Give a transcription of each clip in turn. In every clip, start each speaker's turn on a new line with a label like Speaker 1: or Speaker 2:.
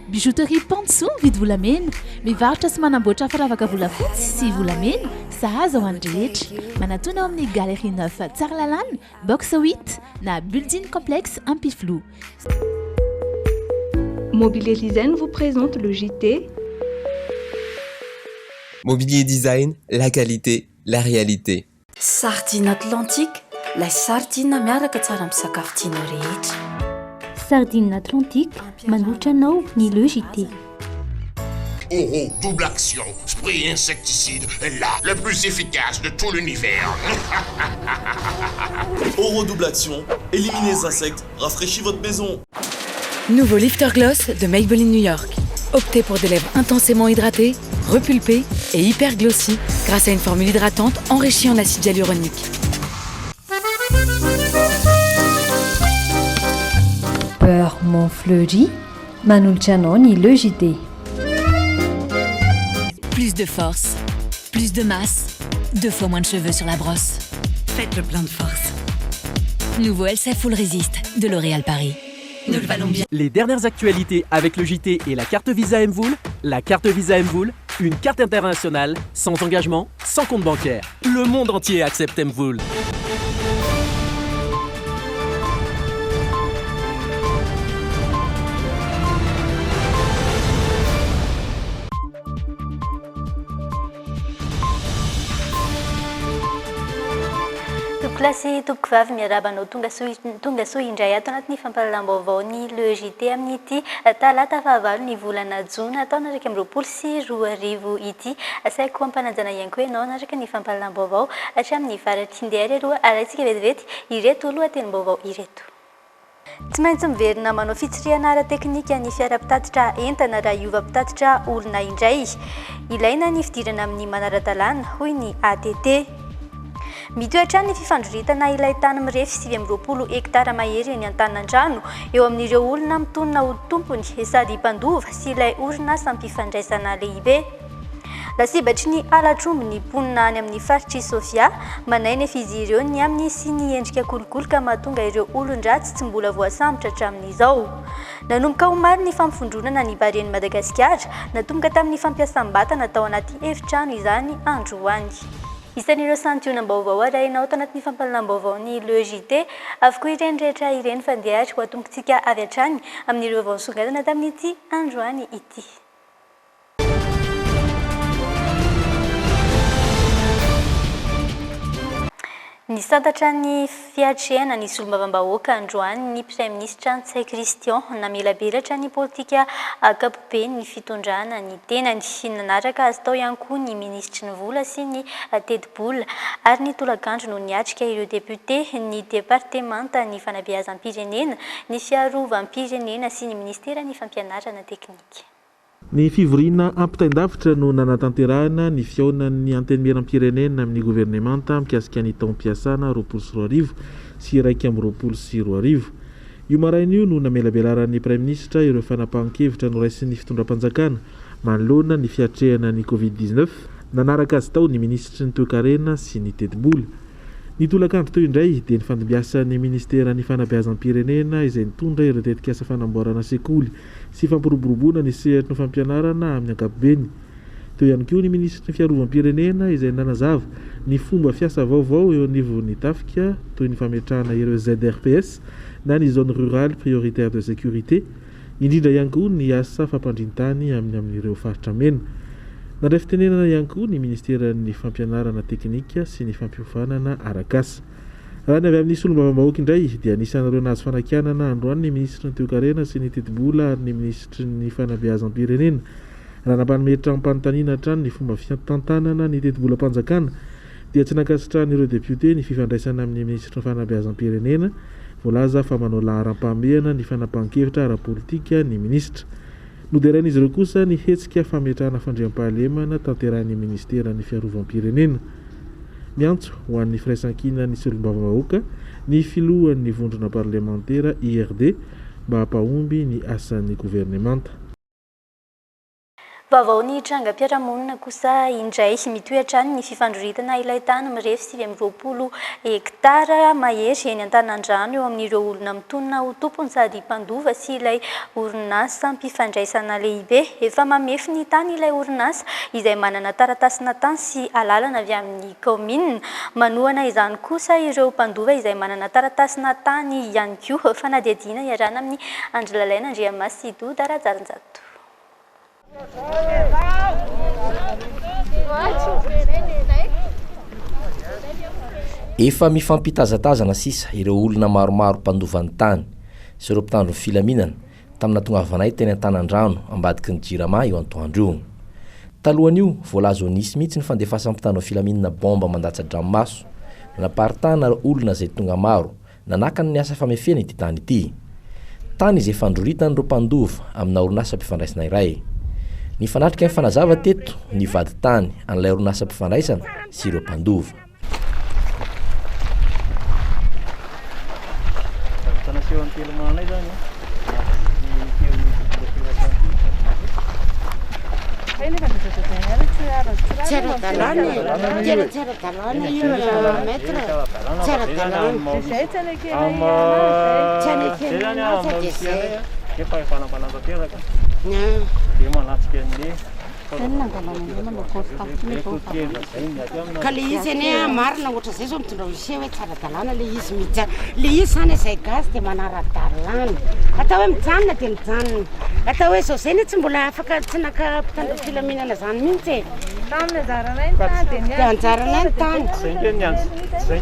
Speaker 1: Bijouterie Panso mividy volamena, mivarotra sy manamboatra firavaka volafotsy sy volamena, sahaza ho an'ny rehetra. Manatona ao amin'ny Galerie 9 Tsaralalàna, box 8 na Building Complexe Ampiflou.
Speaker 2: Mobilier Design vous présente le JT.
Speaker 3: Mobilier Design, la qualité, la réalité.
Speaker 4: Sardine Atlantique, la sardine miaraka tsara amin'ny sakafo tianao rehetra.
Speaker 5: Sardine Atlantique, manolotra anao ny le JT.
Speaker 6: Oro double action, spray insecticide, le plus efficace de tout l'univers.
Speaker 7: Oro double action, éliminez les insectes, rafraîchis votre maison.
Speaker 8: Nouveau Lifter Gloss de Maybelline New York. Optez pour des lèvres intensément hydratées, repulpées et hyper glossy grâce à une formule hydratante enrichie en acide hyaluronique.
Speaker 5: Beurre Montfleury, Manulcianoni le JT.
Speaker 8: Plus de force, plus de masse, 2 fois moins de cheveux sur la brosse. Faites le plein de force. Nouveau LCF Full Resist de L'Oréal Paris. Nous le valons bien.
Speaker 9: Les dernières actualités avec le JT et la carte Visa Mvoul. La carte Visa Mvoul, une carte internationale, sans engagement, sans compte bancaire. Le monde entier accepte Mvoul.
Speaker 10: Klasy tompoko vavy miarabanao tonga soa indray ato anatin'ny fampahalalam-baovao ny le JT amin'ny ity talata fahavalo ny volana jona atao naraka amin'ny 24 ity asaiko ampanajana ihany koa ianao naraka ny fampahalalam-baovao hatramin'ny faratry indehary aloha arahantsika vetivety ireto lohatenim-baovao ireto. Tsy maintsy miverina manao fitsirihana ara-teknika ny fiara-pitatitra entana raha iova mpitatitra olona indray. Ilaina ny fidirana amin'ny manara-dalàna hoy ny ATT. Mitoetra ny fifandroritana ilay tany mirefy 20 hektara mahery eny Antanan-Drano eo amin'ireo olona mitonona ho tompony sady mpandova sy ilay orinasa ampifandraisana lehibe. Lasibatry ny alatromby ny mponina any amin'ny faritry Sofia manainy efa izy ireo ny amin'ny sy ny endrika kolokolo ka mahatonga ireo olon-dratsy tsy mbola voasambotra hatramin'izao. Nanomboka ho maro ny fampifondronana ny bareny Madagasikara natomboka tamin'ny fampiasam-batana tao anaty efitrano izany androany. Isan'ireo santionam-baovao arahinao tanatin'ny fampahalalam-baovao ny le JT avokoa ireny rehetra ireny fandehatra ho atombokantsika avy hatrany amin'ireo vaovao nisongadina tamin'ity androany ity. Nisantatra ny fiatrehana ny solombavambahoaka androany ny Premier Ministre Ntsay Christian namelabelatra ny politika ankapobeny ny fitondrana ny tenany nanaraka azy tao ihany koa ny ministry ny vola sy ny teti-bola ary ny tolakandro no niatrika ireo député ny départementa ny fanabeazam-pirenena ny fiarovam-pirenena sy ny ministera ny fampianarana teknika.
Speaker 11: Ny fivoriana ampitaindavitra no nanatanterahana ny fiaonan'ny antenimiram-pirenena amin'ny gouvernemanta mikasika ny taom-piasana 2024 sy 2025. Io maraina io no namelabelaran'ny Prime Ministre ireo fanapahan-kevitra noraisin'ny fitondram-panjakana manoloana ny fiatrehana ny Covid-19 nanaraka azy tao ny ministry ny toe-karena sy ny teti-bola. Ny tolakandro teo indray dia ny fandimbiasan'ny ministera ny fanabeazam-pirenena izay nitondra ireo tetikasa fanamboarana sekoly sy fampiroboroboana ny sehatry ny fampianarana amin'ny ankapobeny. Teo ihany koa ny ministry ny fiarovam-pirenena izay nanazava ny fomba fiasa vaovao eo anivon'ny tafika toy ny fametrahana ireo ZRPS na ny zone rurale prioritaire de sécurité, indrindra ihany koa ny asa fampandrintany amin'ireo faritra mena. Nandray fitenenana ihany koa ny ministeran'ny fampianarana teknika sy ny fampiofanana arakasa. Raha ny avy amin'ny solombavambahoaka indray dia anisan'ireo nahazo fanakianana androany ny ministry ny toe-karena sy ny teti-bola ary ny ministry ny fanabeazam-pirenena. Raha nampanometra ampanontaniana hatrany ny fomba fitantanana ny teti-bola-panjakana dia tsy nankasitrahan'ireo député ny fifandraisana amin'ny ministry ny fanabeazam-pirenena, voalaza fa manao laharam-pahamehana ny fanapahan-kevitra ara-politika ny ministra. Noderain'izy ireo kosa ny hetsika fametrahana fandriam-pahalemana tanterahan'ny ministera ny fiarovam-pirenena. Miantso ho an'ny firaisan-kina ny solombavambahoaka ny filohan'ny vondrona parlementaire IRD mba hampahomby ny asan'ny gouvernemanta.
Speaker 10: vaovao ny trangam-piarahamonina kosa indray mitoetra ny fifandroritana ilay tany mirefy 20 hektara mahery eny Antanan-drano eo amin'ireo olona mitonona ho tompony sady mpandova sy ilay orinasa mpifandraisana lehibe. Efa mamefy ny tany ilay orinasa izay manana taratasina tany sy alalana avy amin'ny commune. Manohana izany kosa ireo mpandova izay manana taratasina tany ihany koa. Fanadihadiana iarana amin'ny Andrilalaina Andriamasy Doda Rajarinjato.
Speaker 12: Efa mifampitazatazana sisa ireo olona maromaro mpandovan'ny tany sy ireo mpitandro ny filaminana tamina tongavanay teny Antanan-drano ambadiky ny Jirama eo antoandro. Talohan'io voalazo nisy mihitsy ny fandefasan'ny mpitandro ny filaminana bomba mandatsa-dranomaso naparitana olona izay tonga maro nanakany ny asa famefena ity tany ity. Tany izay fandroritan'ireo mpandova amina orinasa mpifandraisana iray. Ny fanatrika ny fanazava teto ny vady tany an'ilay orinasa mpifandraisana sy ireo mpandova.
Speaker 13: Ka le izy ane marina ohatra zay zao mitondra ise hoe tsara dalàna le izy mijanona. Le izy zany izay gasy dia manara-dalàna. Atao hoe mijanona dia mijanona. Atao hoe zao zay tsy mbola afaka tsy naka mpitandro filaminana zany mihitsy. Tamina anjaranay ny tany dia anjaranay ny tany.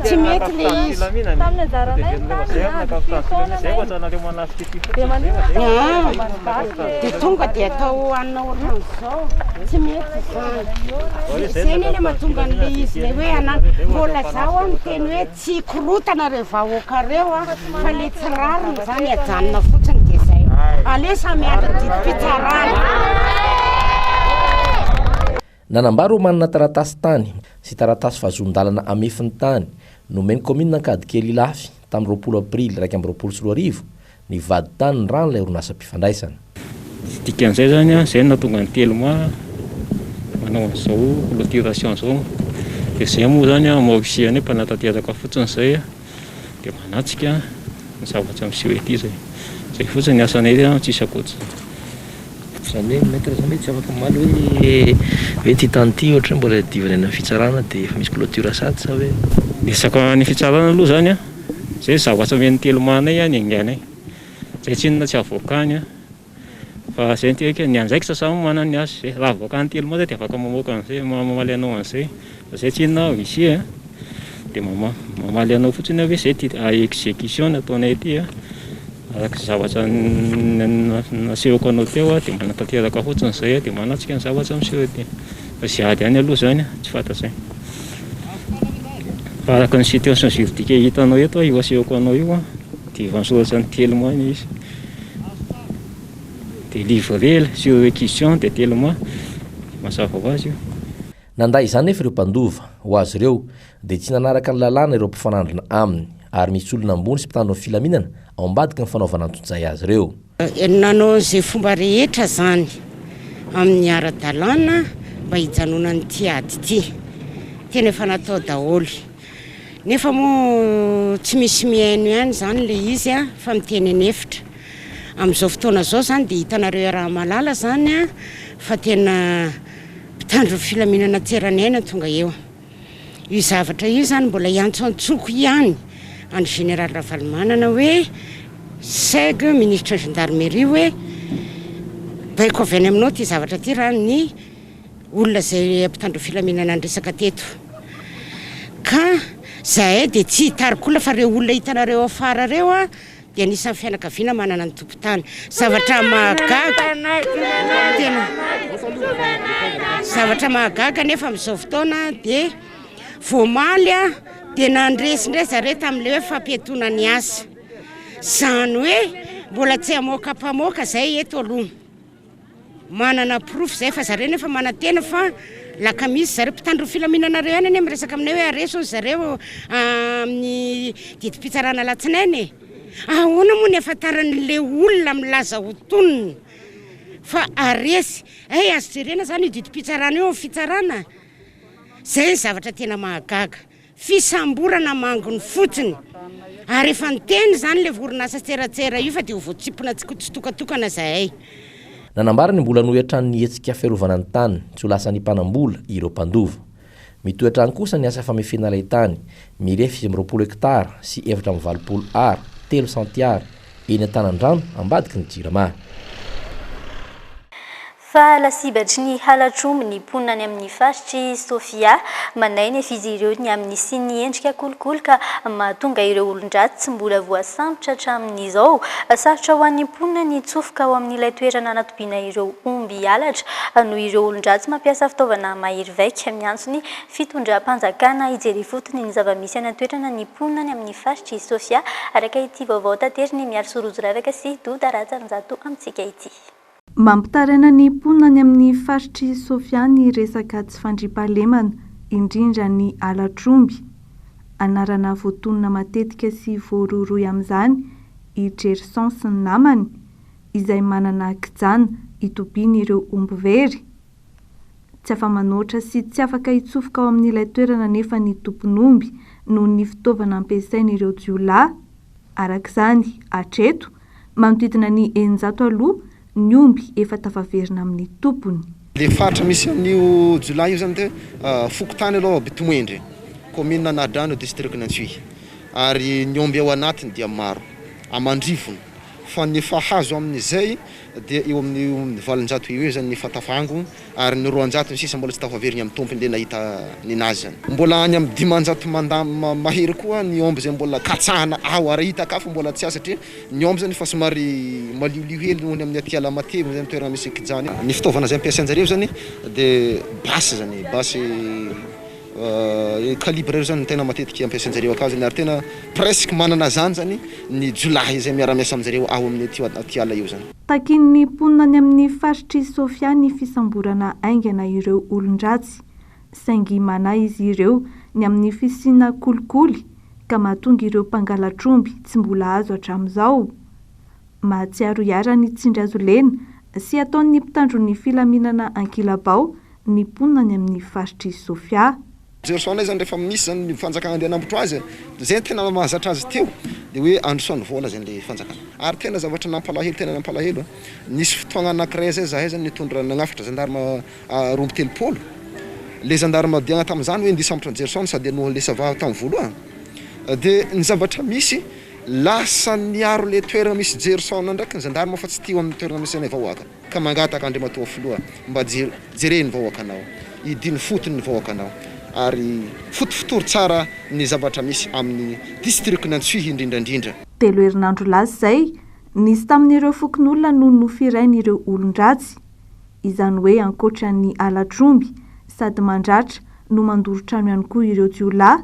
Speaker 13: Tsy mety le izy. Tamina anjaranay ny tany. Dia tonga dia atao anona orinasa zao. Tsy mety zany. Zay ny mahatonga an'le izy le hoe mbola zao a miteny hoe tsy korotana reo vahoaka reo fa le tsy rariny zany ajanona fotsiny dia zay. Alesa miandry didi-pitsarana.
Speaker 12: Nanambaro manana taratasy tany sy taratasy fahazon-dalana amefiny tany nomeny commune Ankadikely Lafy tamin'ny 20 aprily 2024 ny vady tany ny rano ilay orinasa mpifandraisana.
Speaker 14: Dikan'izay zany a zay natonga ny 3 mois manao an'izao clôturation zao dia zay moa zany a maofisiany mpanatateraka fotsiny zay dia manatsika ny zavatra miseho ety zay fotsiny asanay tsisy akoatra.
Speaker 12: Zany hoe maître zany tsy afaka maly hoe ty tany ty ohatra mbola divanena fitsarana dia efa misy clôture sady sa hoe
Speaker 14: resaka ny fitsarana aloha zany a zay zavatra men'ny 3 mois anay a ny ainganay zay tsy inona tsy avokany a fa zay ntirika ny andraikitra samy manana ny azy zay raha avoaka ny 3 mois zay dia afaka mamoaka an'izay mamaly anao an'izay zay tsy inona ici a dia mamaly anao fotsiny hoe zay ty exécution nataonay ety a araka zavatra nasehoko anao teo a dia manatateraka fotsiny zay a dia manatsika ny zavatra miseho ety fa zay ady any aloha zany a tsy fantatray fa araka ny situation juridique hitanao eto io asehoko anao io a dia vansoratra ny 3 mois ny izy dia livré sur réquisition dia 3 mois mazava ho azy io.
Speaker 12: Nanday izany nefa ireo mpandova ho azy ireo dia tsy nanaraka ny lalàna ireo mpifanandrina aminy ary misy olona ambony sy mpitandro ny filaminana ao ambadiky ny fanaovana antonjay azy ireo.
Speaker 13: Nanao izay fomba rehetra zany amin'ny ara-dalàna mba hijanona n'ity ady ity. Tena efa natao daholo. Nefa moa tsy misy mihaino ihany zany le izy a fa miteny nevitra. Amin'izao fotoana zao zany dia hitanareo raha malala zany a fa tena mpitandro filaminana tseranena tonga eo. Io zavatra io zany mbola iantso-antsoko ihany any général Ravalomanana hoe seg ministre gendarmerie hoe baiko avy any aminao ty zavatra ty raha ny olona zay mpitandro filaminana andresaka teto ka zahay dia tsy hitarikola fa reo olona hitanareo afara reo a dia anisan'ny fianakaviana manana ny tompon-tany zavatra mahagaga tena zavatra mahagaga nefa amin'izao fotoana dia voamaly a dia nandresindray zareo tamin'ilay hoe fampietona ny asa zany hoe mbola tsy hamoaka mpamoaka zay eto aloha manana proof zay fa zareo nefa manantena fa laka misy zareo mpitandro filaminanareo ihany any miresaka aminay hoe aresony zareo amin'ny didi-pitsarana latsinainy ahoana moa ny afantaran'le olona milaza ho tonona fa aresy azo jerena zany didym-pitsarana eo fitsarana zay ny zavatra tena mahagaga fisamborana mangony fotsiny ary efa nyteny zany le voronasa tseratsera io fa de voatsipona tsy tokatokana zahay
Speaker 12: nanambarany mbola nohoetra ny hetsika fiarovana ny tany tsy ho lasan'ny mpanambola ireo mpandova mitoetra any kosa ny asa famefena ilay tany mirefy 20 hektara sy 420 ara 3 centiara eny an-tanan-drano ambadiky ny jirama
Speaker 10: fa lasibatry ny halatromby ny mponina any amin'ny faritry Sofia manainy efizy ireo ny amin'ny sy ny endrika kolokolo ka mahatonga ireo olon-dratsy tsy mbola voasambotra hatramin'izao sarotra ho an'ny mponina ny tsofoka ao amin'ilay toerana anatobiana ireo omby halatra noho ireo olon-dratsy mampiasa fitaovana mahery vaika miantso ny fitondram-panjakana ijery fotony ny zava-misy any toerana ny mponina ny amin'ny faritry Sofia araka ity vaovao tanteriny miaro sorojo ravaka sy Doda Ratsanjato amintsika ity.
Speaker 2: Mampitaraina ny mponina ny amin'ny faritry Sofia ny resaka tsy fandriam-pahalemana indrindra ny halatromby anarana voatonona matetika sy voaroroy amin'izany i Gerson sy ny namany izay manana kijana itobiany ireo omby very tsy afa-manoatra sy tsy afaka hitsofoka ao amin'ilay toerana nefa ny tompon'omby noho ny fitaovana ampiasain'ireo jiolahy arak'izany hatreto manodidina ny 100 aloha ny omby efa tafaverina amin'ny tompony.
Speaker 15: Le faritra misy amin'io jiolahy io zany de Fokotany aloha Betmoendre commune Nadrano district Nantsy ary ny omby ao anatiny dia maro amandrivony fa ny fahazo amin'izay dia eo amin'ny 700 eo zany ny fatafango ary ny 200 ny sisa mbola tsy tafaveriny amin'ny tompony le nahita ninazy zany mbola any amin'ny 500 mahery koa ny omby zay mbola katsahana ao ary hitakafo mbola tsy asa satria ny omby zany fa somary maliolio hely noho ny amin'ny atiala matevina zany toerana misy kijany ny fitaovana zay ampiasainjareo zany de basy zany basy calibre zany tena matetika ampiasainjareo akazy ary tena presque manana zany zany ny jiolahy zay miara-miasa aminjareo ao amin'ny atiala io zany.
Speaker 2: Takin'ny mponina ny amin'ny faritry Sofia ny fisamborana aingana ireo olon-dratsy saingy manahy izy ireo ny amin'ny fisiana kolikoly ka mahatonga ireo mpangalatromby tsy mbola azo hatramin'izao mahatsiaro iara ny tsindry azo lena sy ataon'ny mpitandro ny filaminana ankilabao ny mponina ny amin'ny faritry Sofia.
Speaker 15: Gerson zany rehefa misy zany ny fanjakana andeha nambotra azy zay tena mahazatra azy teo de hoe androsony vola zany le fanjakana ary tena zavatra nampalahelo tena nampalahelo nisy fotoagna anankiray zay zahay zany nitondra nagnafatra zandarma romby telopolo le zandarma diagna tamin'izany hoe ndisambotra ny Gerson sady noho le sava tamin'ny voaloha de ny zavatra misy lasa niaro le toerana misy Gerson ndraiky ny zandarma fa tsy tio amin'ny toerana misy anay vahoaka ka mangataka andriamatoa filoha mba jereny vahoaka anao idiny fotony ny vahoaka anao ary fotofotory tsara ny zavatra misy amin'ny district Nantsy indrindrandrindra.
Speaker 2: Telo herinandro lasa zay nisy tamin'ireo fokon'olona no nofirain'ireo olon-dratsy izany hoe ankoatra ny halatromby sady mandratra no mandoro trano ihany koa ireo jiolahy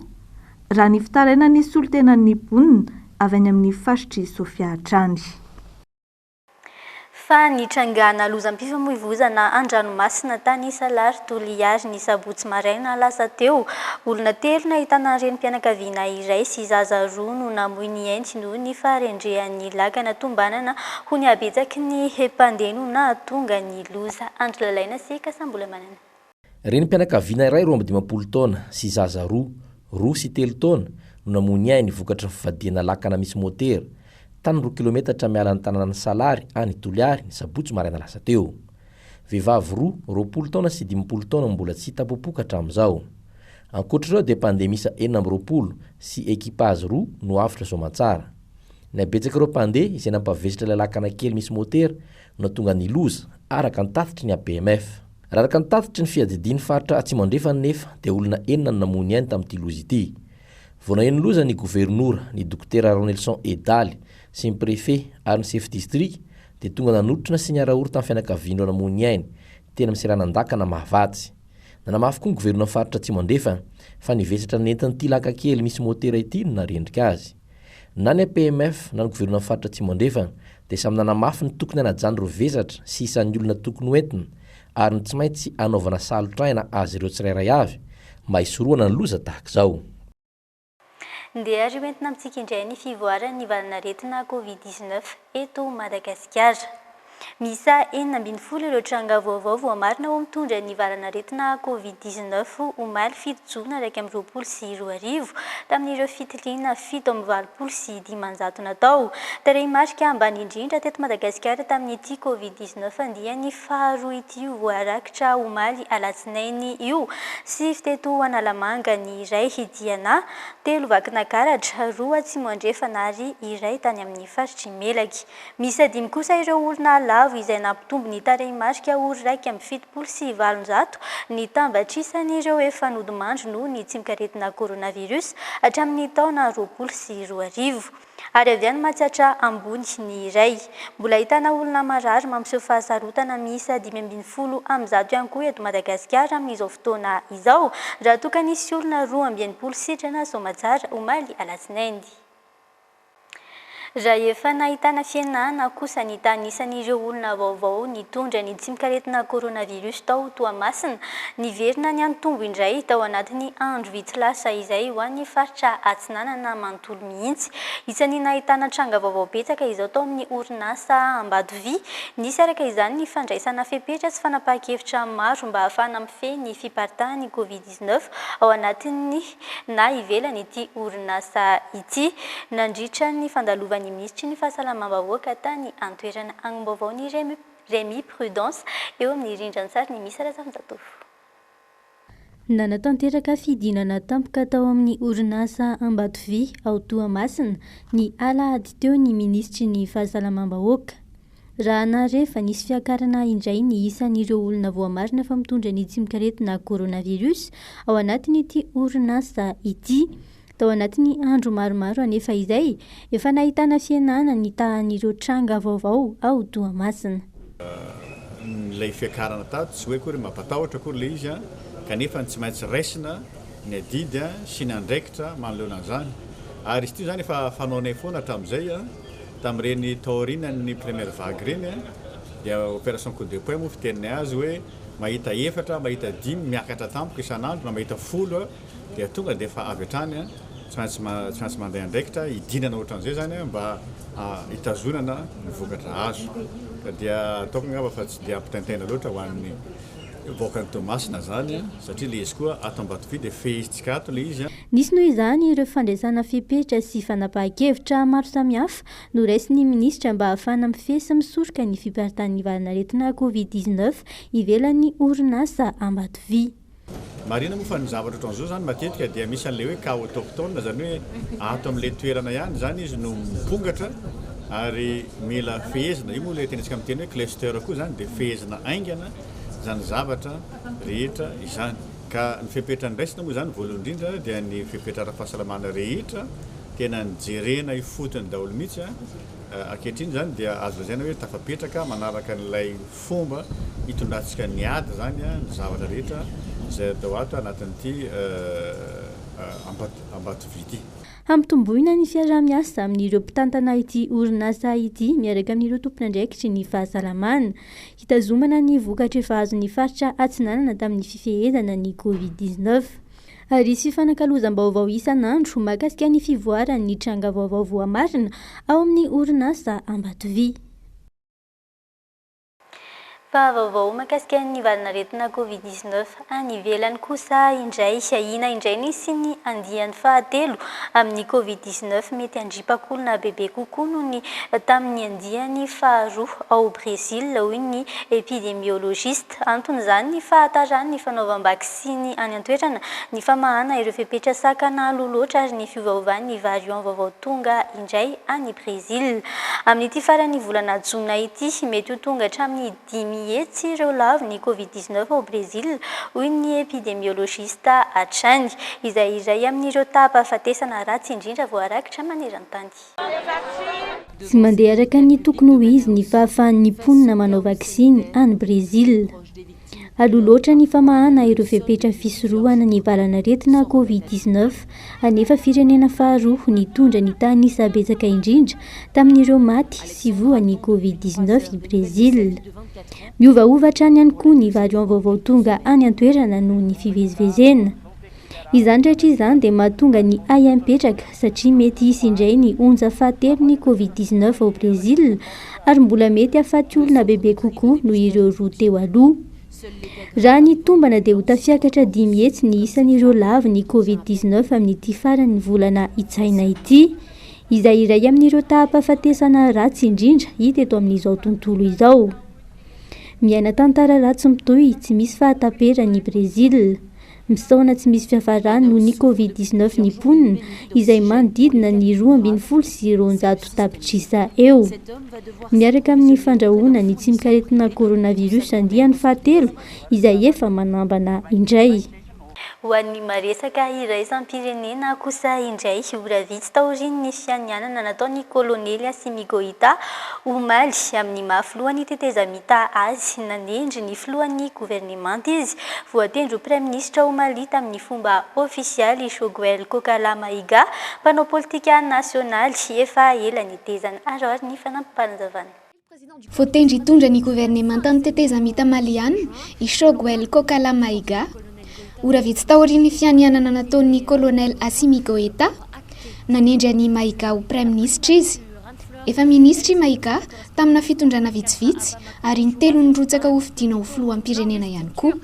Speaker 2: raha ny fitaraina ny solotenan'ny mponina avy any amin'ny faritry Sofia hatrany.
Speaker 10: Fa ny trangana lozam-pifamoivoizana an-dranomasina tany Salary Toliary ny sabotsy maraina lasa teo olona telo nahitana renim-pianakaviana iray sy zaza roa no namoy ny enty noho ny farendrehan'ny lakana tombanana ho ny abetsaky ny hepandeno na tonga ny loza andro lalaina sy kasambola-manana.
Speaker 12: Renim-pianakaviana iray 20 taona sy zaza roa sy 3 taona no namoy ny ainy vokatry ny fivadiana lakana misy motera tany 2 kilometatra miala ny tanàna ny Salary any Toliary ny sabotsy maraina lasa teo. Vehivavy 20 taona sy 15 taona mbola tsy tapopoka hatramin'izao. Ankoatr'ireo dia pandemisa 20 sy ekipazy 2 no afitra somatsara. Ny abetsaka ireo pandeha izay nampavesitra ilay lakana kely misy motera no tonga ny loza araka ny tatitry ny APMF. Raha araka ny tatitry ny fiadidiany faritra Atsimandrefana nefa dia olona 9 no namoy ny ainy tamin'ity loza ity. Vonaen'ny loza ny gouvernoura ny dokotera Ronelson Edaly sy ny préfet ary ny chef district dia tonga nanotrona sy niara-ory tamin'ny fianakaviana namoy ny ainy tena miseranan-dakana mahavatsy. Nanamafy koa ny governo faritra Atsimandrefana fa nivesatra ny entin'ity laka kely misy motera ity no narendrika azy. Na ny APMF na ny governo faritra Atsimandrefana dia samy nanamafy ny tokony hanajany ireo vesatra sy isan'ny olona tokony hoentina ary ny tsy maintsy anaovana salotraina azy ireo tsirairay avy mba hisoroana ny loza tahaka izao.
Speaker 10: Ndeha ary entina amintsika indray ny fivoarany ny valanaretina COVID-19 eto Madagasikara. Misa 40 ireo tranga vaovao voamarina ho mitondra ny varanaretina Covid-19 omaly 7 jona 2024 tamin'ireo fitiliana 7.25 natao. Tarehy marika ambany indrindra teto Madagasikara tamin'ity Covid-19 andiany faharoa ity voarakitra omaly alatsinainy io sy fiteto Analamanga ny iray hidiana 3 Vakinakaratra 2 Atsimoandrefana ary iray tany amin'ny faritry Melaky. Misy 5 kosa ireo olona lavo izay nampitombo ny tarehy marika ora 1.7 ny tambatrisan'ireo efa nodimandry noho ny tsimikaretina coronavirus hatramin'ny taona 2020. Ary avy any mahatsatra ambony ny iray. Mbola ahitana olona marary mampiseho fahasarotana miisa 5.70 amin'izao ihany koa eto Madagasikara amin'izao fotoana izao raha toa ka nisy olona 12 sitrana somatsara omaly alatsinainy. Raha efa nahitana fianana kosa ny tanisan'ireo olona vaovao nitondra ny tsimikaretina coronavirus tao Toamasina niverina ny antombo indray tao anatin'ny andro vitsy lasa izay ho an'ny faritra Atsinanana manontolo mihitsy. Isan'ny nahitana tranga vaovao betsaka izao tao amin'ny orinasa Ambadovy. Nisy araka izany ny fandraisana fepetra sy fanapahan-kevitra maro mba ahafahana mifehy ny fiparitahan'ny Covid-19 ao anatin'ny na ivelan'ity orinasa ity nandritra ny fandalovana ny ministry ny fahasalamam-bahoaka tany antoerana agnim-baovao ny Remy Prudence eo amin'ny rindran-tsary ny misy Razafinjatovo.
Speaker 5: Nanatanteraka fidinana tampoka tao amin'ny orinasa Ambadovy ao Toamasina ny alahady teo ny ministry ny fahasalamam-bahoaka. Raha narefa nisy fiakarana indray ny isan'ireo olona voamarina fa mitondra ny tsimikaretina coronavirus ao anatin'ity orinasa ity. Tao anatin'ny andro maromaro anefa izay efa nahitana fianana ny tahan'ireo tranga vaovao ao Toamasina.
Speaker 16: Ilay fiakarana tato tsy hoe kory mampatahotra kory ilay izy kanefa tsy maintsy raisina ny adidy sy ny andraikitra manoloana an'izany. Ary izy ity zany efa fanaonay foana hatramin'izay tamin'ireny taorinan'ny première vague reny dia opération coup de poing moa fiteninay azy hoe mahita 4 mahita 5 miakatra tampoka isan'andro na mahita 10 dia tonga dia efa avy hatrany tsy maintsy mandeha andraikitra idinana ohatran'izay zany mba hitazonana ny vokatra azo. Dia ataoko angamba fa tsy dia ampitaintaina loatra ho an'ny voakany Toamasina zany satria ilay izy koa ato Ambadovy dia fehizitsika ato ilay izy.
Speaker 5: Nisy noho izany ireo fandraisana fepetra sy fanapahan-kevitra maro samihafa no raisin'ny ministra mba ahafahana mifehy sy misoroka ny fiparitahan'ny varanaretina Covid-19 ivelan'ny orinasa Ambadovy.
Speaker 16: Marina moa fa ny zavatra ohatran'izao zany matetika dia misy an'ilay hoe cas autochtone zany hoe ato amin'ilay toerana ihany zany izy no mipongatra ary mila fehezina. Io moa ilay tenentsika amin'ny teny hoe cluster koa zany dia fehezina aingana zany zavatra rehetra izany. Ka ny fepetra ndraisina moa zany voalohany indrindra dia ny fepetra ara-pahasalamana rehetra tena nijerena ifotony daholo mihitsy ankehitriny zany dia azo lazaina hoe tafapetraka manaraka n'ilay fomba hitondrantsika ny ady zany ny zavatra rehetra izay atao ato anatin'ity Ambadovy ity.
Speaker 5: Hampitomboina ny fiarah-miasa amin'ireo mpitantana ity orinasa ity miaraka amin'ireo tompon'andraikitry ny fahasalamana hitazomana ny vokatra efa azon'ny faritra Atsinanana tamin'ny fifehezana ny Covid-19. Ary sy fanankalozam-baovao isan'andro mahakasika ny fivoaran'ny tranga vaovao voamarina ao amin'ny orinasa Ambadovy.
Speaker 10: Vaovao mahakasika ny varanaretina Covid-19 any ivelany kosa indray indray nisy ny andiany fahatelo amin'ny Covid-19 mety andripakolona bebe kokoa noho ny tamin'ny andiany faharoa ao Brésil hoy ny épidémiologiste. Antony izany ny fahatarany ny fanaovam-bakisiny any antoerana ny famahana ireo fepetra sakana loloatra ary ny fiovaovan'ny variant vaovao tonga indray any Brésil. Amin'ity farany volana Jona ity mety ho tonga hatramin'ny 10 etsy ireo lavo ny Covid-19 ao Brésil hoy ny épidémiologiste hatrany izay iray amin'ireo tapa-fatesana ratsy indrindra voarakitra maneran-tany.
Speaker 5: Tsy mandeha araka ny tokony ho izy ny fahafahan'ny mponina manao vaksiny any Brésil. Aloloatra ny famahana ireo fepetra fisorohana ny varanaretina Covid-19 anefa firenena faharoa nitondra ny tanisa betsaka indrindra tamin'ireo maty sy voan'ny Covid-19 i Brésil. Miovaova hatrany ihany koa ny variant vaovao tonga any antoerana noho ny fivezivezena. izany rehetra izany dia mahatonga ny aya mipetraka satria mety hisy indray ny onja fahatelo ny covid-19 ao Brésil ary mbola mety hahafaty olona bebe kokoa noho ireo roa teo aloha. Raha ny tombana dia ho tafiakatra 10 mihetsy ny isan'ireo lavy ny covid-19 amin'ity faran'ny volana hitsaina ity, izay iray amin'ireo taham-pahafatesana ratsy indrindra hita eto amin'izao tontolo izao. Miaina tantara ratsy mitohy tsy misy fahataperan'ny Brésil. Misaona tsy misy fiafarany noho ny covid-19 ny mponina izay manodidina ny 12,9 tapitrisa eo. Miaraka amin'ny fandrahoana ny tsy mikaretina coronavirus andiany fahatelo izay efa manambana indray.
Speaker 10: Ho an'ny maresaka iraisam-pirenena kosa indray ora vitsy taorian'ny fianianana nataon'ny kolonely Assimi Goïta omaly amin'ny mahafilohan'ny tetezamita azy nanendry ny filohan'ny gouvernemanta izy. Voatendry ho praiministra omaly tamin'ny fomba ofisialy Choguel Kokala Maïga, mpanao politika nasionaly efa ela nitezana aroary ny fanampampanazavana.
Speaker 17: Voatendry hitondra ny gouvernemanta ny tetezamita maliana i Choguel Kokala Maïga ora vitsy taorian'ny fianianana nataon'ny kolonel Assimi Goïta nanendry any Maïga ho praiministra izy. Efa ministra i Maïga tamina fitondrana vitsivitsy ary ny telo nirotsaka ho fidiana ho filoham-pirenena ihany koa.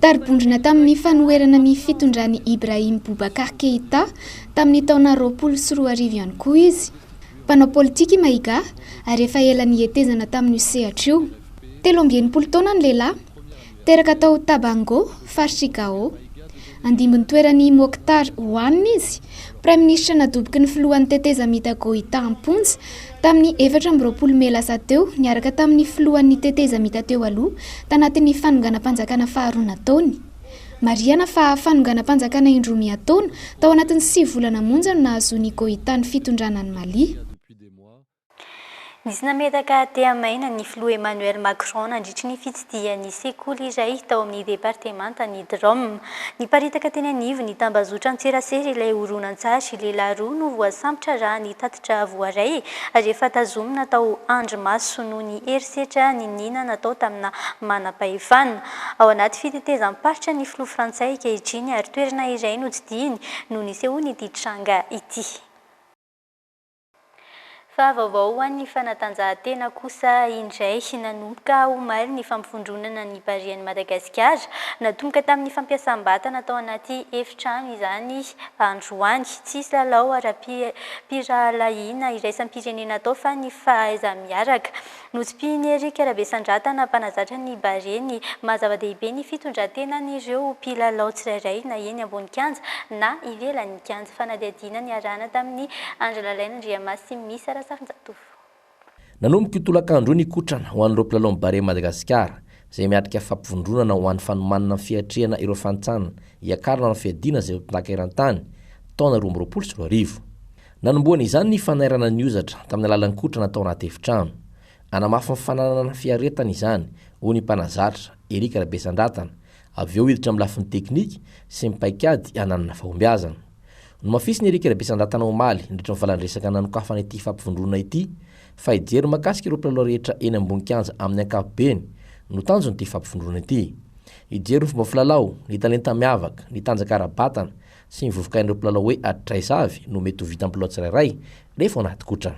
Speaker 17: Taribondrina tamin'ny fanoherana ny fitondrany Ibrahim Boubacar Keïta tamin'ny taona 2020 ihany koa izy. Mpanao politika i Maïga ary efa ela nihetezana tamin'io sehatra io. 17 taona ny lehilahy, teraka tao Tabango, faritra Gao. Andimbony toerany Mokhtar hoanina izy, praiministra nadoboky ny filohan'ny tetezamita Goïta amponja tamin'ny 20 Mey lasa teo, niaraka tamin'ny filohan'ny tetezamita teo aloha tanatin'ny fanonganam-panjakana faharoa nataony. Mariana fa fanonganam-panjakana indroa taona tao anatin'ny 9 volana monja no nahazoany Goïta ny fitondrana ny Mali.
Speaker 10: Nisy nametaka teamaina ny filoha Emmanuel Macron nandritry ny fitsidihan'ny sekoly iray tao amin'ny departemanta ny Drôme. Niparitaka teny anivo ny tambazotra an-tserasera ilay horonan-tsary lehilahy roa no voasambotra raha ny tatitra voaray ary efa tazomina tao andromaso noho ny herisetra ny nina natao tamina manam-pahefana. Ao anaty fitetezam-paritra ny filoha frantsay ankehitriny ary toerana iray notsidihiny no nisehoany ity tranga ity. Fa vaovao ho an'ny fanatanjahantena kosa indray nanomboka omaly ny fampifondronana ny barian'i Madagasikara, natomboka tamin'ny fampiasam-batana tao anaty efitrano izany androany. Tsisy lalao ara-piralahiana iraisam-pirenena tao fa ny fahaiza-miaraka. Notsim-pihiny Eric Rabesandratana mpanazatra ny bariany mahazava-dehibe ny fitondrantenan'ireo mpilalao tsirairay na eny ambony kianja na ivelan'ny kianja, fanadihadiana ny arana tamin'ny Andrelalaina Andriamasina misy
Speaker 12: nanomboka tolakandro ny kotrana ho an'ireo mpilalao bare Madagasikara izay miatrika fampivondronana ho an'ny fanomanana fiatrehana ireo fantsana iakarana ny fiadiana izay mpinaka eran-tany taona 2020. Nanomboana izany ny fanairana ny ozatra tamin'ny alalan'ny kotrana tao anaty efitrano. Anamafy ny fananana fiaretana izany ho ny mpanazatra Eric Rabesandratana, avy eo hiditra amin'ny lafiny teknika sy mipaikady hananana fahombiazana. No mafisy ny Eric Rabesandratana omaly indritra ny valandresaka nanokafana ity fampivondronana ity fa hijery makasika ireo mpilalao rehetra eny ambony kianja amin'ny ankapobeny no tanjony ity fampivondronana ity. Hijery ny fomba filalao, ny talenta miavaka, ny tanjaka ara-batana sy ny vovokain'ireo mpilalao hoe atraisavy no mety ho vita mpilalao tsirairay rehefa anaty kotrana.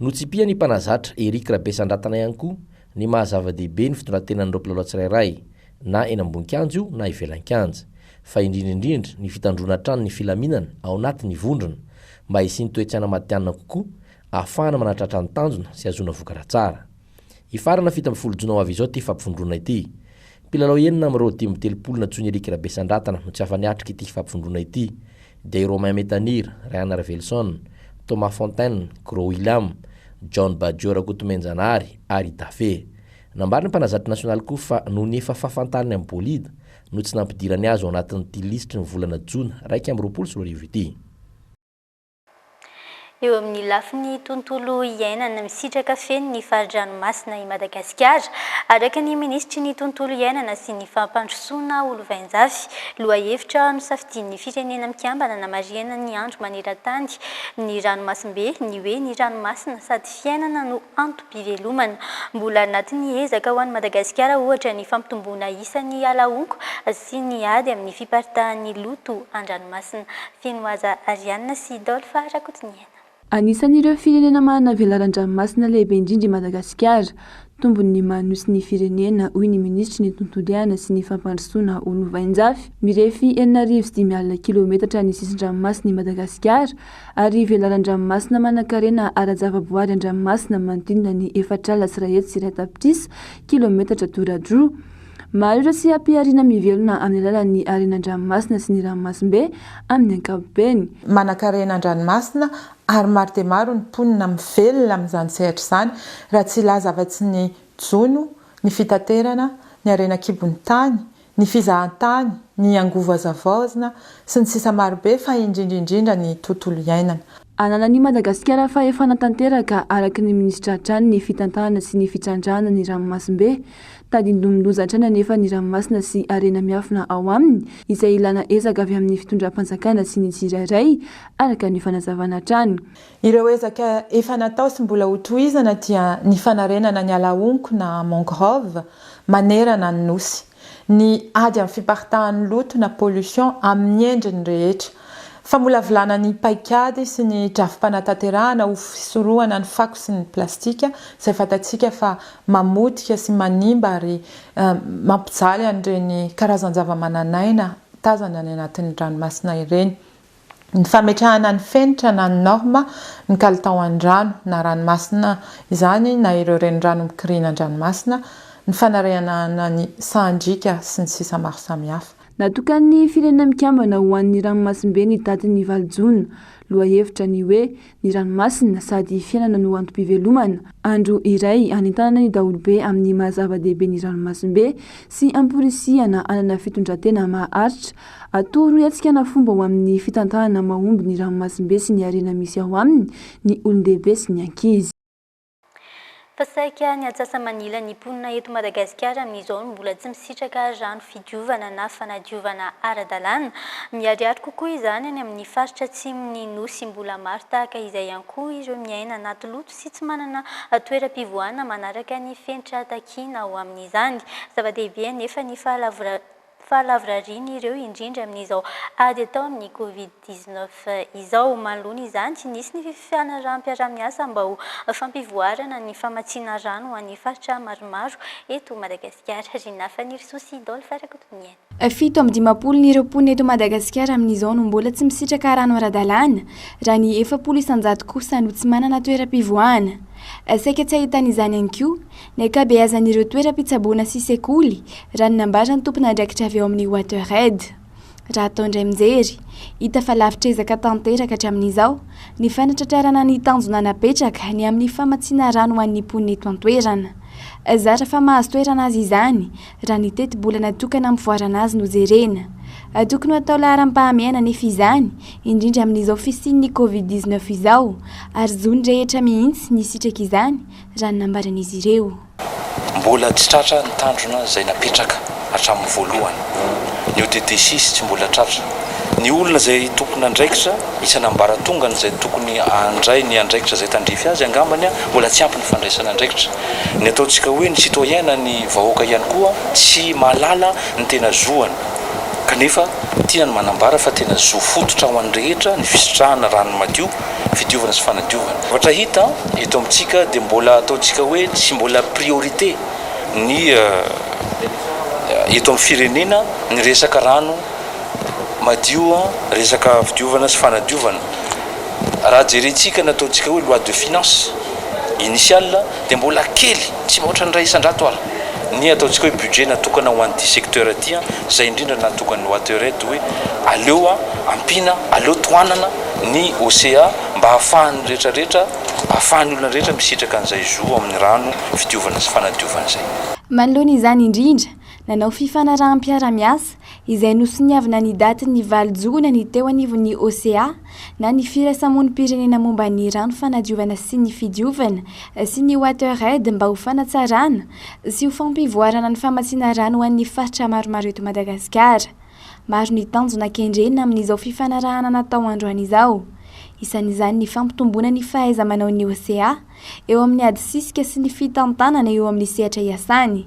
Speaker 12: Notsipia ny mpanazatra Eric Rabesandratana ihany koa ny mahazava-dehibe ny fitondrantenan'ireo mpilalao tsirairay na eny ambony kianja io na ivelan-kianja, fa indrindrindrindra ny fitandrona trano ny filaminana ao anatin'ny vondrona mba hisy ny toetsiana matianina kokoa ahafahana manatratra ny tanjona sy azona vokatra tsara. Ifarana fita amin'ny folo jona ho avy izao ity fampivondrona ity. Mpilalao enina amin'ireo 10 na tsony Eric Rabesandratana no tsy afa-niatrika ity fampivondrona ity dia Romain Metanir, Ryan Revelson, Thomas Fontaine, Gros William, John Badiora Kotomenjanary ary Dafe. Nambariny mpanazatra nasionaly koa fa noho ny efa fahafantariny amin'ny bolida no tsy nampidirany azy ao anatin'ity lisitry ny volana Jona 2020 ity.
Speaker 10: eo amin'ny lafiny tontolo iainana misitraka feno ny fari-dranomasina i Madagasikara araka ny ministry ny tontolo iainana sy ny fampandrosoana olo-vainjafy loha hevitra nosafidian'ny firenena mikambana namarihana ny andro maneran-tany ny ranomasimbe ny hoe ny ranomasina sady fiainana no antom-pivelomana mbola anatin'ny ezaka ho an'ny Madagasikara ohatra ny fampitomboana isan'ny alaonko sy ny ady amin'ny fiparitahan'ny loto an-dranomasina Finoaza Arianna sy Dolfa Rakotiniana.
Speaker 2: Anisan'ireo firenena manana velaran-dranomasina lehibe indrindra i Madagasikara, tombony manosy ny firenena hoy ny ministry ny tontolo iainana sy ny fampandrosoana olo-vainjafy mirefy 4,5 kilometatra ny sisin-dranomasina i Madagasikara ary velaran-dranomasina manan-karena ara-javaboary an-dranomasina manodidina ny 4,3 kilometatra toradroa. Maro ireo sy ampiariana mivelona amin'ny alalan'ny arenan-dranomasina sy ny ranomasimbe amin'ny ankapobeny.
Speaker 18: Manan-karena an-dranomasina ary maro dia maro ny mponina mivelona amin'izany sehatra izany raha tsy ilaza afa-tsy ny jono, ny fitaterana, ny arena kibon'ny tany, ny fizahan-tany, ny angovazavaozina sy ny sisa marobe fa indrindrindrindra ny tontolo iainana.
Speaker 2: Ananan'i Madagasikara fahefana tanteraka araky ny minisitra hatrany ny fitantana sy ny fitrandrana ny ranomasimbe tadindomindozatrana nefa ny ranomasina sy arena miafina ao aminy izay ilana ezaka avy amin'ny fitondram-panjakana sy ny tsirairay araka ny fanazavana hatrany.
Speaker 18: Ireo ezaka efa natao sy mbola hotohizana dia ny fanarenana ny alaonko na mangrove manerana ny nosy, ny ady amin'ny fiparitahan'ny loto na pollution amin'ny endriny rehetra. Famolavolana ny paikady sy ny drafim-panatanterahana ho fisorohana ny fako sy ny plastika izay fatatsika fa mamotika sy manimba ary mampijaly an'ireny karazan-java-mananaina tazana ny anatin'ny ranomasina ireny. Ny fametrahana ny fenitra na ny norma ny kalitao an-drano na ranomasina izany na ireo renirano mikiriana an-dranomasina, ny fanarehana ny sandrika sy ny sisa maro samihafa.
Speaker 2: Natokan'ny firenena mikambana ho an'ny ranomasimbe ny datin'ny 20 Jona, loha hevitra ny hoe ny ranomasina sady fiainana no antom-pivelomana. Andro iray anentanana ny daholobe amin'ny mahazava-dehibe ny ranomasimbe sy amporisihana anana fitondrantena maharitra. Atoro iatsika na fomba ho amin'ny fitantahana mahomby ny ranomasimbe sy ny arena misy ao aminy ny olon-dehibe sy ny ankizy.
Speaker 10: Fasaika ny atsasa-manila ny mponina eto Madagasikara amin'izao mbola tsy misitraka rano fidiovana na fanadiovana ara-dalàna. Miharihary kokoa izany any amin'ny faritra atsimon'ny nosy mbola maro tahaka izay ihany koa ireo miaina anaty loto sy tsy manana toeram-pivoahana manaraka ny fenitra takiana ao amin'izany. Zava-dehibe nefa ny fahalavrariana ireo indrindra amin'izao ady atao amin'ny Covid-19 izao. Manoloana izany tsy nisy ny fianaram-piara-miasa mba ho fampivoarana ny famatsiana rano ho an'ny faritra maromaro eto Madagasikara. Rinafany Risosi Dolfa Rakotoniana.
Speaker 17: 7 ny ireo mponina eto Madagasikara amin'izao no mbola tsy misitraka rano ara-dalàna raha ny 700 kosa no tsy manana toeram-pivoahana. Saika tsy ahitana izany ihany koa ny ankabeazan'ireo toeram-pitsaboana sy sekoly raha ny nambarany tompona andraikitra avy eo amin'ny Watered. Raha atao indray mijery, hita fa lavitra ezaka tanteraka hatramin'izao ny fanatratrarana ny tanjona napetraka ny amin'ny famatsiana rano ho an'ny mponina eto an-toerana. Zara fa mahazo toerana azy izany raha ny teti-bola natokana mivoarana azy no jerena. Tokony ho atao laharam-pahamehana nefa izany indrindra amin'izao fisian'ny Covid-19 izao ary zony rehetra mihitsy ny sitraka izany raha ny nambaran'izy ireo.
Speaker 12: Mbola tsy tratra ny tandrona izay napetraka hatramin'ny voalohany. Ny ODD6 tsy mbola tratra. Ny olona izay tokony andraikitra isana ambaratongana izay tokony andray ny andraikitra izay tandrify azy angambany mbola tsy ampy ny fandraisana andraikitra. Ny ataontsika hoe ny citoyen ny vahoaka ihany koa tsy mahalala ny tena zoany. Kanefa tiana ny manambara fa tena zo fototra ho an'ny rehetra ny fisitrahana rano madio, fidiovana sy fanadiovana. Ohatra hita eto amintsika dia mbola ataontsika hoe tsy mbola priorité ny eto amin'ny firenena ny resaka rano madio, resaka fidiovana sy fanadiovana. Raha jerentsika nataontsika hoe loi de finance initiale dia mbola kely tsy mahoatra ny ray isan-drato ary. Ny ataontsika hoe budget natokana ho an'ity secteur aty izay indrindra natokana ny Watered hoe aleo ampina, aleo toanana ny OCA mba hahafahan'ny rehetrarehetra, hahafahan'ny olona rehetra misitraka an'izay zo amin'ny rano fidiovana sy fanadiovana izay.
Speaker 17: Manoloana izany indrindra
Speaker 19: nanao fifanarahanm-piaramiasa izay nosoniavina ny daty ny valojogona ny teo anivon'ny OCA na ny firaisamony-pirenena momba ny rano fanadiovana sy ny fidiovana sy ny WaterAid mba ho fanatsarana sy ho fampivoarana ny famatsiana rano ho an'ny faritra maromaro eto Madagasikara. Maro ny tanjona kendrena amin'izao fifanarahana natao androany izao. Isan'izany ny fampitomboana ny fahaiza-manao ny OCA eo amin'ny ady sisika sy ny fitantanana eo amin'ny sehatra iasany.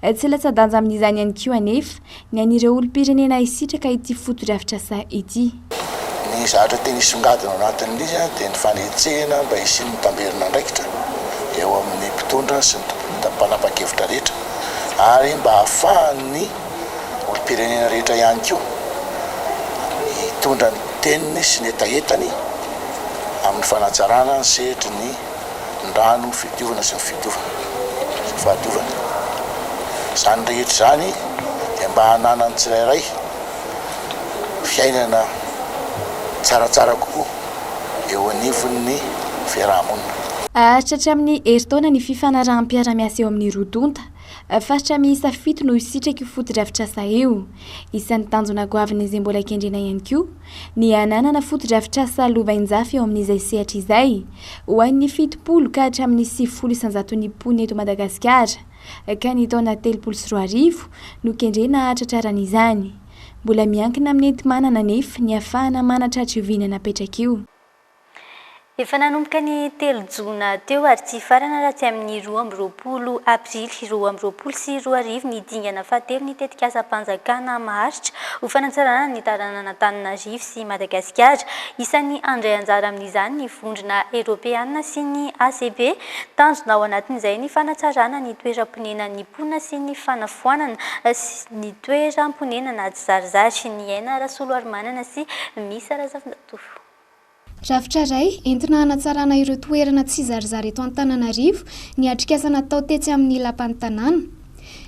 Speaker 19: Tsy latsa-danja amin'izany ihany koa anefa ny an'ireo olom-pirenena hisitraka ity foto-drafitr'asa ity.
Speaker 20: Ny zavatra tena hisongadina ao anatin'izy dia ny fanetsehana mba hisian'ny mitamberina andraikitra eo amin'ny mpitondra sy ny mpanapa-kevitra rehetra ary mba hahafahan'ny olom-pirenena rehetra ihany koa hitondra ny teniny sy ny etaetany amin'ny fanatsarana ny sehatra ny rano fidiovana sy ny fahadiovana. Izany rehetra zany dia mba hananany tsirairay fiainana tsaratsara kokoa eo anivon'ny fiarahamonina.
Speaker 19: Atratra amin'ny herintaona ny fifanarahanm-piaramiasa eo amin'ny rotonta faritra miisa 7 no hisitraka io foto-drafitr'asa io. Isan'ny tanjona goavana izay mbola kendrena ihany koa ny ananana foto-drafitr'asa lovainjafy eo amin'izay sehatra izay ho an'ny 70 ka hatramin'ny 90 isanjaton'ny mponina eto Madagasikara ka ny taona 340 no kendrena hatratraran'izany. Mbola miankina amin'ny enti-manana anefa ny ahafahana manatratry napetraka io.
Speaker 10: Efa nanomboka ny 3 jona teo ary tsy farana raha tsy amin'ny 12 aprily 2020 sy 2020 ny dingana fahatelo ny tetikasa-panjakana maharitra ho fanatsarana ny taranan'Antananarivo sy Madagasikara. Isan'ny andray anjara amin'izany ny vondrona Europeana sy ny ACB. Tanjona ao anatin'izay ny fanatsarana ny toeram-ponenan'ny mponina sy ny fanafoanana ny toeram-ponenana tsy zarizary ny aina Rasolo Arimanana sy Misa Razafindatofo.
Speaker 17: Rafitra ray entina hanatsarana ireo toerana tsy zarizary eto Antananarivo ny atrikasa natao tetsy amin'ny lapan'ny tanàna.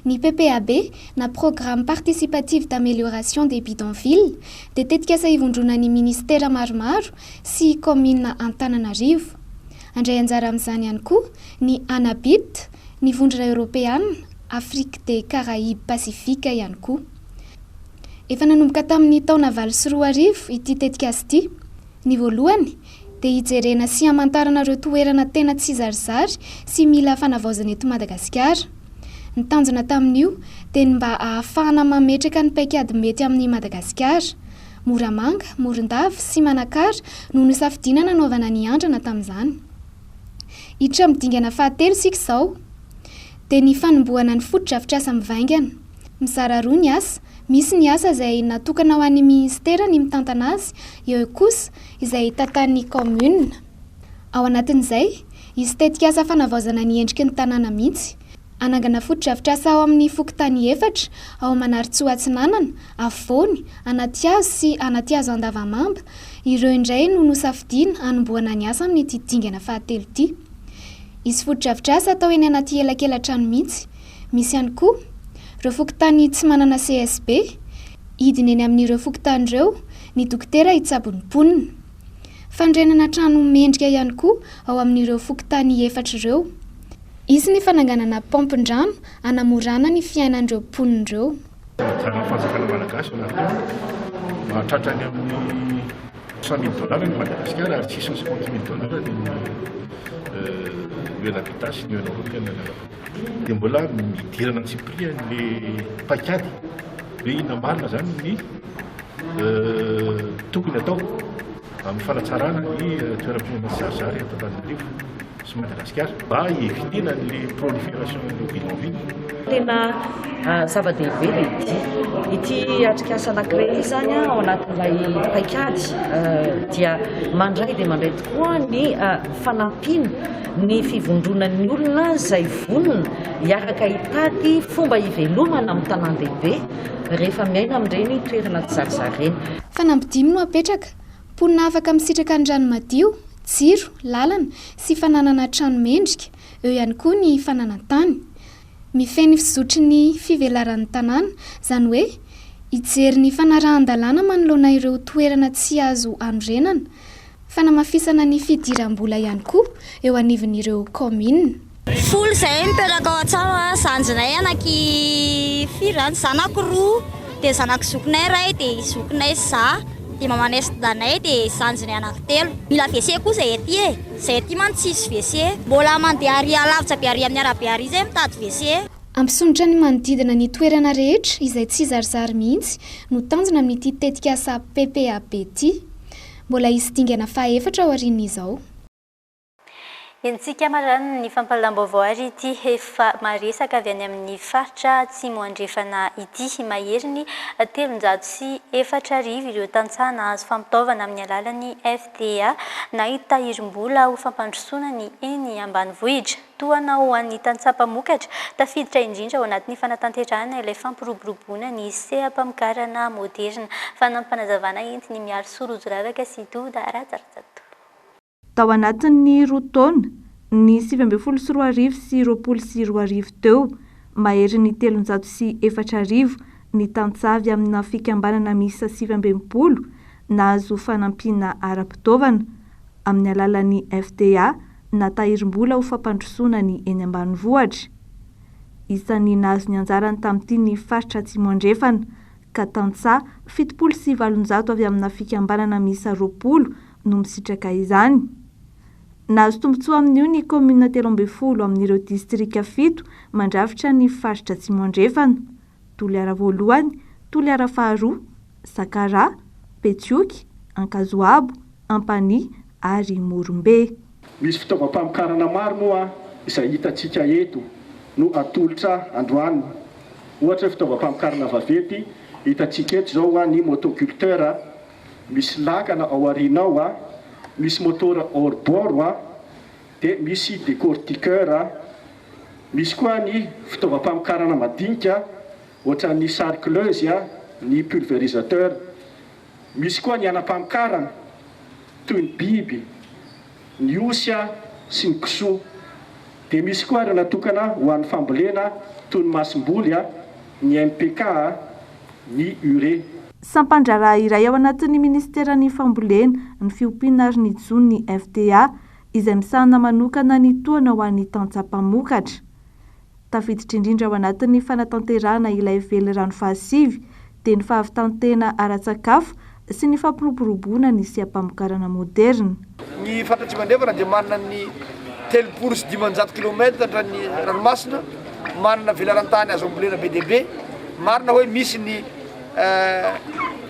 Speaker 17: Ny PPAB na programme participatif d'amélioration des bidonvilles dia tetikasa hivondrona ny ministera maromaro sy commune Antananarivo. Andray anjara amin'izany ihany koa ny ANABIT, ny vondrona Europeana, Afrique des Caraïbes Pacifique ihany koa. Efa nanomboka tamin'ny taona 2020 ity tetikasa ity. Ny voalohany dia hijerena sy hamantarana ireo toerana tena tsy zarizary sy mila fanavaozana eto Madagasikara. Ny tanjona tamin'io dia mba ahafahana mametraka ny paikady mety amin'ny Madagasikara. Moramanga, Morondava sy Manakara no nosafidina nanaovana ny andrana tamin'izany. Hiditra midingana fahatelo sika izao dia ny fanombohana ny foto-drafitr'asa mivaingana. Mizara roa ny asa. Misy ny asa izay natokana ho an'ny ministera ny mitantana azy, eo kosa izay tantan'ny commune. Ao anatin'izay, izy tetikasa fanavaozana ny endriky ny tanàna mihitsy. Anangana foto-drafitr'asa ao amin'ny fokontany 4 ao Manarintsoatsinanana, Afovoany, Anatiazo sy Anatiazo Andavamamba. Ireo indray no nosafidina hanombohana ny asa amin'ny ity dingana fahatelo ity. Izy foto-drafitr'asa atao eny anaty elakelan-trano mihitsy. Misy ihany koa ireo fokontany tsy manana CSB, hidiny eny amin'ireo fokontany ireo ny dokotera hitsabony mponina. Fandrenana trano mendrika ihany koa ao amin'ireo fokontany 4 ireo. Izy ny fananganana pompin-drano hanamorana ny fiainan'ireo mponina ireo.
Speaker 21: Fanjakana malagasy mahatratra ny amin'ny $100,000 ny Madagasikara ary tsy $150,000 ny habitation ny européenne. Dia mbola midirana ny tsiprian'le paikady hoe inona marina zany ny tokony atao amin'ny fanatsarana ny toeram-ponenana sy zarizary eto Antananarivo sy Madagasikara mba hivinina n'le prolifération ny bidonville.
Speaker 22: Tena zava-dehibe ity atrikasa anankiray izany ao anatin'ilay paikady dia mandray dia mandray tokoa ny fanampiana ny fivondronan'ny olona izay vonona hiaraka hitady fomba hivelomana amin'ny tanàn-dehibe rehefa miaina amin'ireny toerana tsy zarizary ireny.
Speaker 17: Fanampidimy no apetraka, mponina afaka misitraka ny rano madio, jiro, lalana sy fananana trano mendrika, eo ihany koa ny fananan-tany. Mifehy ny fizotry ny fivelaran'ny tanàna, izany hoe hijery ny fanarahan-dalàna manoloana ireo toerana tsy azo anorenana, fanamafisana ny fidiram-bola ihany koa eo anivon'ireo commune.
Speaker 23: Folo izay mipetraka ao an-tsaro sanjinay anaky
Speaker 1: firy any zanako roa dia zanako zokinay ray dia zokinay za dia mamanay sy danay dia sanjiny anankitelo. Mila WC koa zay aty e, zay aty man tsisy WC, mbola mandeha ary alavitra be ary amin'ny arabe ary zay mitady WC.
Speaker 17: Ampisondra ny manodidina ny toerana rehetra izay tsy zarizary mihitsy no tanjona amin'ity tetika asa PPAB ity. Mbola isy dingana faha-efatra ao aorian'izao.
Speaker 10: Entsika marana ny fampalam-baovao ary ity efa maresaka avy any amin'ny faritra Atsimo andrefana ity maheriny 304 ireo tantsana azo fampitaovana amin'ny alalan'ny FDA na hitahirim-bola ho fampandrosoana ny eny ambanivohitra. Toana ho an'ny tantsapamokatra tafiditra indrindra ao anatin'ny fanatanterahana ilay fampiroboroboana ny sehampamokarana moderna fanampanazavana entiny miaro sorozoravaka sy doda ratsaratsatò.
Speaker 2: Tao anatin'ny roa taona ny 724 sy 24 teo maheriny 304 ny tantsavy amina fikambanana misa 720 nahazo fanampiana ara-pitaovana amin'ny alalan'ny FDA na tahirim-bola ho fampandrosoana ny eny ambanivohitra. Isan'ny nahazo ny anjarany tamin'ity ny faritra Atsimo andrefana ka tantsaha 7valonjato avy amina fikambanana misa 20 no misitraka izany. Nahazo tombontsoa amin'io ny komina 13 amin'ireo distrika 7 mandravitra ny faritra Atsimo andrefana: Toliara voalohany, Toliara faharoa, Sakara, Petioky, Ankazoabo, Ampani ary Morombe.
Speaker 3: Misy fitaovam-pamokarana maro moa izay hitantsika eto no atolotra androany. Ohatra fitaovam-pamokarana vaventy hitantsika eto zao ny motoculteur, misy lakana ao aoriana ao, misy motora hors-bord, dia misy décortiqueur, misy koa ny fitaovam-pamokarana madinika ohatra ny sarcleuse, ny pulvérisateur, misy koa ny anam-pamokarana toy ny biby, ny osy sy ny kisoa, dia misy koa ireo natokana ho an'ny fambolena toy ny masom-boly, ny MPK, ny urée.
Speaker 2: Sampandraraha iray ao anatin'ny ministeran'ny fambolena, ny fiompiana ary ny jon'ny FDA izay misahana manokana ny toana ho an'ny tantsapamokatra. Tafiditra indrindra ao anatin'ny fanatanterahana ilay vely rano fahasivy dia ny fahavitantena ara-tsakafo sy ny fampiroboroboana ny sehampamokarana moderna.
Speaker 15: Ny faritra Atsimo andrefana dia manana ny 300 kilometatra ny ranomasina, manana velarantany azo ambolena be dia be, marina hoe misy ny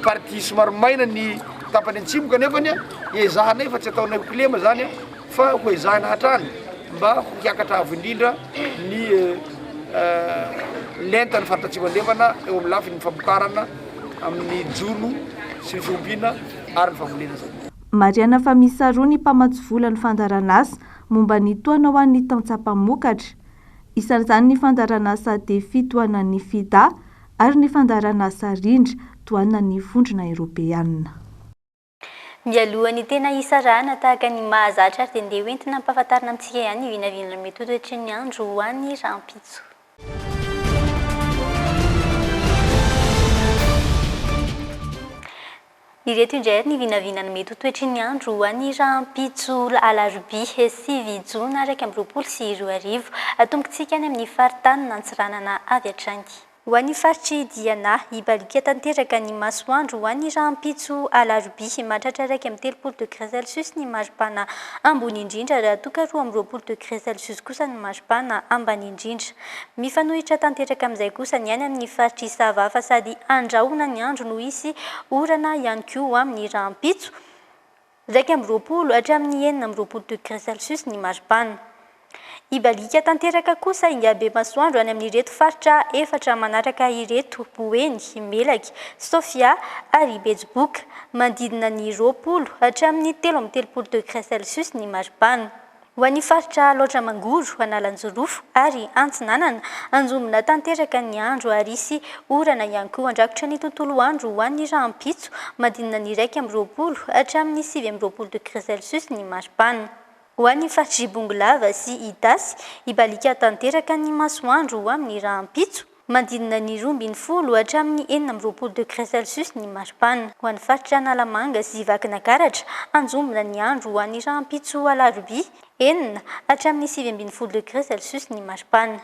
Speaker 15: partie somary maina ny tapany Atsimo kanefany ezahana fa tsy ataonay klema zany fa ho ezahana hatrany mba ho hiakatra avo indrindra ny lenta ny faritra Atsimo andrefana eo amin'ny lafiny famokarana amin'ny jono sy ny fiompiana ary ny fambolena zany.
Speaker 2: Mariana fa misy roa ny mpamatsy vola ny fandaran'asa momba ny toana ho an'ny tantsapamokatra. Isan'izany ny fandaran'asa defi toana ny FIDA ary ny fandaran'asa rindra toana ny vondrona Eoropeanina.
Speaker 10: Mialohan'ny tena isarana tahaka ny mahazatra ary dia hoentina ampahafantarina amintsika ihany vinavina mety toetry ny andro ho an'ny rampitso. Ireto indray ny vinavinana mety toetry ny andro ho an'ny rampitso alarobia 9 jona araka amin'ny 20 sy 20 atombokantsika any amin'ny faritany nantsiranana avy hatrany. Ho an'ny faritry Diana, ibalika tanteraka ny masoandro ho an'ny rampitso alarobia mahatratra araka amin'ny 30 degré Celsius ny maripana ambony indrindra raha toka 20 degré Celsius kosa ny maripana ambany indrindra. Mifanohitra tanteraka amin'izay kosa ny any amin'ny faritry Savafa sady andrahona ny andro no isy orana ihany koa amin'ny rampitso 20 hatramin'ny 20 degré Celsius ny maripana. Ibalika tanteraka kosa ingabe masoandro any amin'ny ireto faritra efatra manaraka ireto: Boeny, Melaky, Sofia ary Betsiboka, mandidina ny 20 hatramin'ny 13 degré Celsius ny maripana. Ho an'ny faritra Loatra Mangoro, Analanjorofo ary Antsinanana, anjomina tanteraka ny andro ary isy orana ihany koa andrakotra ny tontolo andro ho an'ny rampitso mandidina ny 20 hatramin'ny 20 degré Celsius ny maripana. Ho an'ny faritry Bonglava sy Itasy, ibalika tanteraka ny masoandro ho amin'ny rampitso mandidina ny 20 hatramin'ny 20 degré Celsius ny maripana. Ho an'ny faritra Analamanga sy Vakinankaratra, anjomina ny andro ho an'ny rampitso alarobia 9 hatramin'ny 20 degré Celsius ny maripana.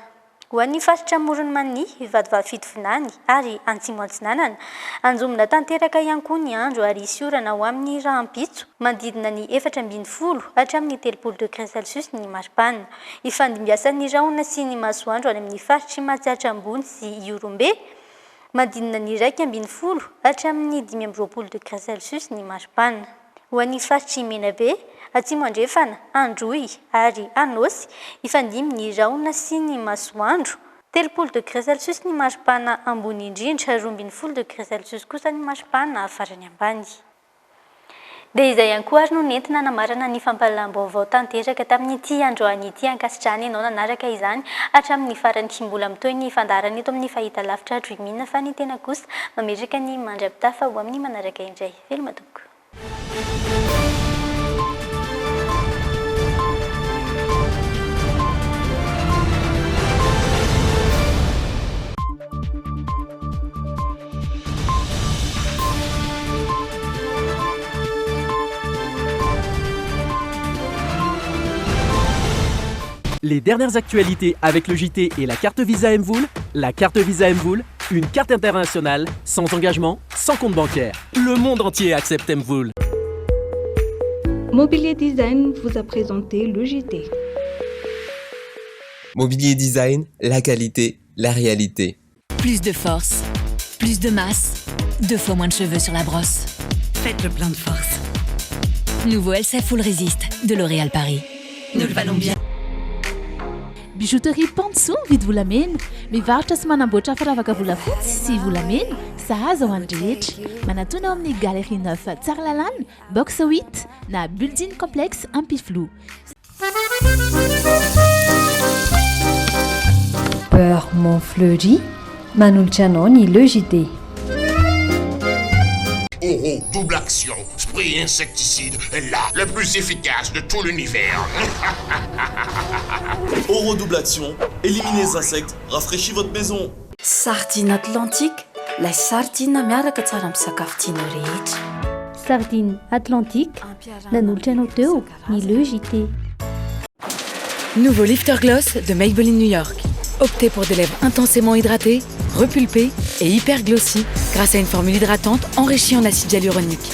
Speaker 10: ho an'ny faritra morony mani vadivavy fitovinany ary antsimo antsinanana anjomina tanteraka ihany koa ny andro ary isy orana ho amin'ny rahampitso manodidina ny 4.0 hatramin'ny 3 degré celsius ny maripana ifandimbiasan'ny rahona sy ny masoandro any amin'ny faritry mahatsiatra ambony sy iorombe manodidina ny 2.0 hatramin'ny 5 degré celsius ny maripana ho an'ny faritry menabe atsimo andrefana androy ary anosy ifandimy ny rahona sy ny masoandro 3 degré celsius ny maripana ambony indrindra 12 degré celsius kosa ny maripana farany ambany. Dia izay ihany koa ary no nentina namarana ny fampahalalam-baovao tanteraka tamin'ity androany ity ankasitrahany ianao nanaraka izany hatramin'ny farany mbola mitoy ny fandarana eto amin'ny fahita lavitra Dreamina fa ny tena kosa mametraka ny mandra-pitafa ho amin'ny manaraka indray. Veloma tompoko.
Speaker 9: Les dernières actualités avec le JT et la carte Visa Mvoul. La carte Visa Mvoul, une carte internationale, sans engagement, sans compte bancaire. Le monde entier accepte Mvoul.
Speaker 2: Mobilier Design vous a présenté le JT.
Speaker 4: Mobilier Design, la qualité, la réalité.
Speaker 8: Plus de force, plus de masse, 2 fois moins de cheveux sur la brosse.
Speaker 6: Faites le plein de force.
Speaker 8: Nouveau LCF Full Resist de L'Oréal Paris.
Speaker 6: Nous le valons bien.
Speaker 23: Bijouterie Panso vidy volamena mivarotra sy manamboatra firavaka volafotsy sy volamena sahaza ho an'ny rehetra manatona ao amin'ny Galerie 9 Tsaralalàna box 8 na building complexe Ampiflou.
Speaker 24: Beurre Montfleury manolotra anao ny Le JT.
Speaker 25: Oh, double action, spray insecticide, là, le plus efficace de tout l'univers.
Speaker 7: Oro double action, éliminez les insectes, rafraîchis votre maison.
Speaker 26: Sardine Atlantique, la sardine miaraka tsara amin'ny sakafo tianao rehetra.
Speaker 5: Sardine Atlantique, nanolotra anao teo ny Le JT.
Speaker 8: Nouveau Lifter Gloss de Maybelline New York. Optez pour des lèvres intensément hydratées, repulpées et hyper glossy grâce à une formule hydratante enrichie en acide hyaluronique.